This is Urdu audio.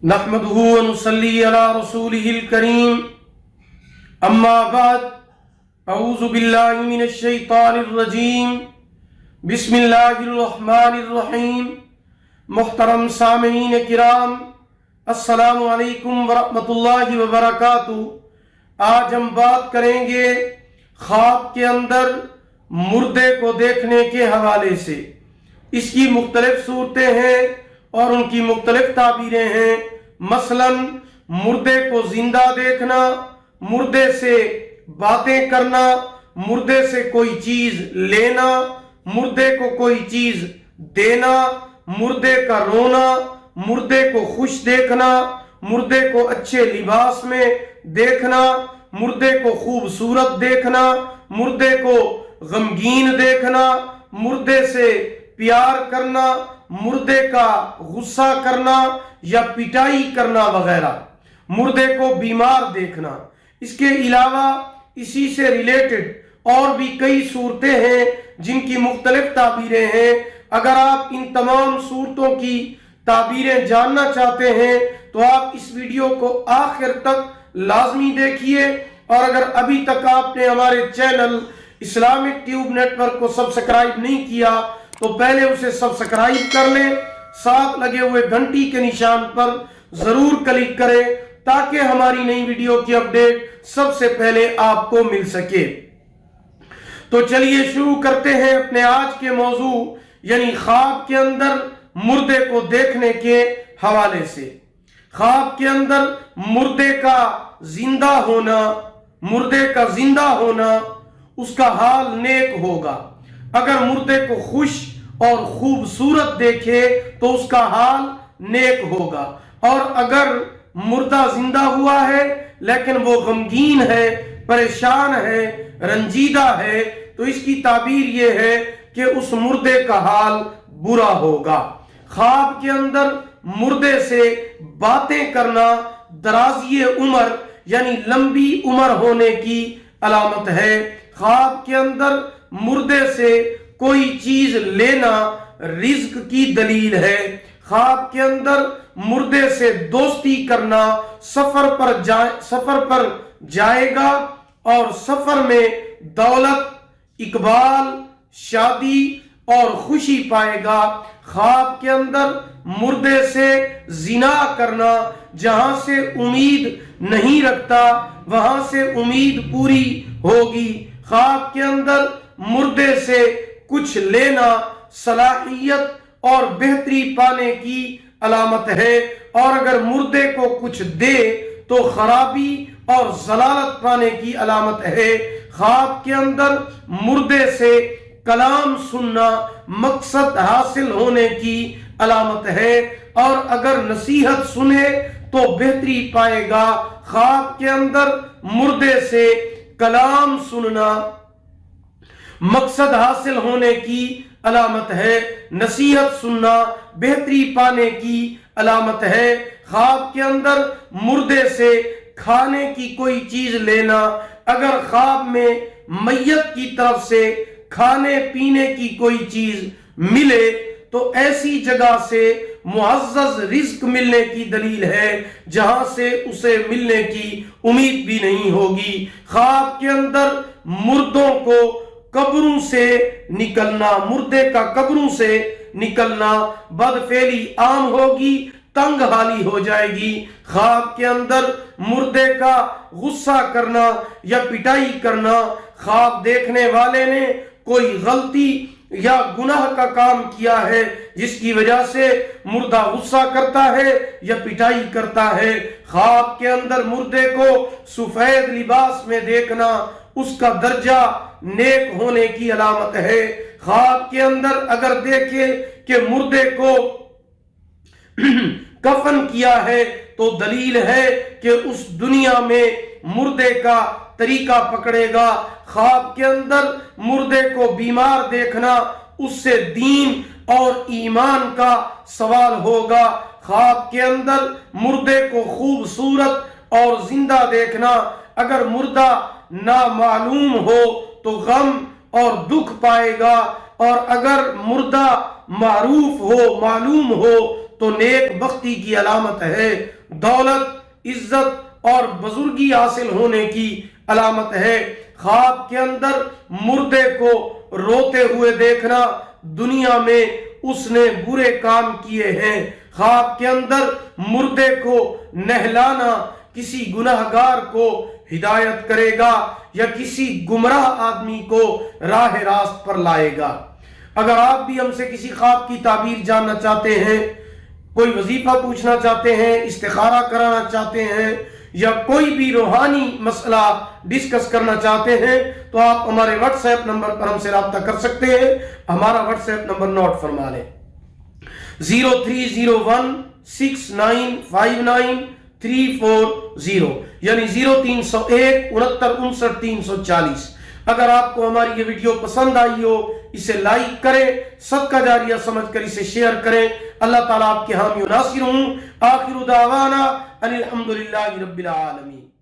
نحمده ونصلي على رسوله الكريم اما بعد اعوذ باللہ من الشیطان الرجیم بسم اللہ الرحمن الرحیم محترم سامعین کرام السلام علیکم ورحمۃ اللہ وبرکاتہ۔ آج ہم بات کریں گے خواب کے اندر مردے کو دیکھنے کے حوالے سے۔ اس کی مختلف صورتیں ہیں اور ان کی مختلف تعبیریں ہیں۔ مثلا مردے کو زندہ دیکھنا، مردے سے باتیں کرنا، مردے سے کوئی چیز لینا، مردے کو کوئی چیز دینا، مردے کا رونا، مردے کو خوش دیکھنا، مردے کو اچھے لباس میں دیکھنا، مردے کو خوبصورت دیکھنا، مردے کو غمگین دیکھنا، مردے سے پیار کرنا، مردے کا غصہ کرنا یا پٹائی کرنا وغیرہ، مردے کو بیمار دیکھنا۔ اس کے علاوہ اسی سے ریلیٹڈ اور بھی کئی صورتیں ہیں جن کی مختلف تعبیریں ہیں۔ اگر آپ ان تمام صورتوں کی تعبیریں جاننا چاہتے ہیں تو آپ اس ویڈیو کو آخر تک لازمی دیکھیے، اور اگر ابھی تک آپ نے ہمارے channel Islamic Tube network کو سبسکرائب نہیں کیا تو پہلے اسے سبسکرائب کر لیں، ساتھ لگے ہوئے گھنٹی کے نشان پر ضرور کلک کریں تاکہ ہماری نئی ویڈیو کی اپڈیٹ سب سے پہلے آپ کو مل سکے۔ تو چلیے شروع کرتے ہیں اپنے آج کے موضوع یعنی خواب کے اندر مردے کو دیکھنے کے حوالے سے۔ خواب کے اندر مردے کا زندہ ہونا، مردے کا زندہ ہونا، اس کا حال نیک ہوگا۔ اگر مردے کو خوش اور خوبصورت دیکھے تو اس کا حال نیک ہوگا، اور اگر مردہ زندہ ہوا ہے لیکن وہ غمگین ہے، پریشان ہے، رنجیدہ ہے، تو اس کی تعبیر یہ ہے کہ اس مردے کا حال برا ہوگا۔ خواب کے اندر مردے سے باتیں کرنا درازی عمر یعنی لمبی عمر ہونے کی علامت ہے۔ خواب کے اندر مردے سے کوئی چیز لینا رزق کی دلیل ہے۔ خواب کے اندر مردے سے دوستی کرنا سفر پر جائے گا اور سفر میں دولت، اقبال، شادی اور خوشی پائے گا۔ خواب کے اندر مردے سے زنا کرنا، جہاں سے امید نہیں رکھتا وہاں سے امید پوری ہوگی۔ خواب کے اندر مردے سے کچھ لینا صلاحیت اور بہتری پانے کی علامت ہے، اور اگر مردے کو کچھ دے تو خرابی اور ضلالت پانے کی علامت ہے۔ خواب کے اندر مردے سے کلام سننا مقصد حاصل ہونے کی علامت ہے، اور اگر نصیحت سنے تو بہتری پائے گا۔ خواب کے اندر مردے سے کلام سننا مقصد حاصل ہونے کی علامت ہے، نصیحت سننا بہتری پانے کی علامت ہے۔ خواب کے اندر مردے سے کھانے کی کوئی چیز لینا، اگر خواب میں میت کی طرف سے کھانے پینے کی کوئی چیز ملے تو ایسی جگہ سے معزز رزق ملنے کی دلیل ہے جہاں سے اسے ملنے کی امید بھی نہیں ہوگی۔ خواب کے اندر مردوں کو قبروں سے نکلنا، مردے کا قبروں سے نکلنا بدفعلی عام ہوگی، تنگ حالی ہو جائے گی۔ خواب کے اندر مردے کا غصہ کرنا یا پٹائی کرنا، خواب دیکھنے والے نے کوئی غلطی یا گناہ کا کام کیا ہے جس کی وجہ سے مردہ غصہ کرتا ہے یا پٹائی کرتا ہے۔ خواب کے اندر مردے کو سفید لباس میں دیکھنا اس کا درجہ نیک ہونے کی علامت ہے۔ خواب کے اندر اگر دیکھے کہ مردے کو کفن کیا ہے تو دلیل ہے کہ اس دنیا میں مردے کا طریقہ پکڑے گا۔ خواب کے اندر مردے کو بیمار دیکھنا اس سے دین اور ایمان کا سوال ہوگا۔ خواب کے اندر مردے کو خوبصورت اور زندہ دیکھنا، اگر مردہ نامعلوم ہو تو غم اور دکھ پائے گا، اور اگر مردہ معروف ہو، معلوم ہو تو نیک بختی کی علامت ہے، دولت، عزت اور بزرگی حاصل ہونے کی علامت ہے۔ خواب کے اندر مردے کو روتے ہوئے دیکھنا، دنیا میں اس نے برے کام کیے ہیں۔ خواب کے اندر مردے کو نہلانا کسی گناہگار کو ہدایت کرے گا یا کسی گمراہ آدمی کو راہ راست پر لائے گا۔ اگر آپ بھی ہم سے کسی خواب کی تعبیر جاننا چاہتے ہیں، کوئی وظیفہ پوچھنا چاہتے ہیں، استخارہ کرانا چاہتے ہیں یا کوئی بھی روحانی مسئلہ ڈسکس کرنا چاہتے ہیں تو آپ ہمارے واٹس ایپ نمبر پر ہم سے رابطہ کر سکتے ہیں۔ ہمارا واٹس ایپ نمبر نوٹ فرما لیں، 0301695934 یعنی 0301 69 340۔ اگر آپ کو ہماری یہ ویڈیو پسند آئی ہو، اسے لائک کریں، صدقہ جاریہ سمجھ کر اسے شیئر کریں۔ اللہ تعالیٰ آپ کے حامی و ناصر ہوں۔ آخر دعوانا ان الحمدللہ رب العالمین۔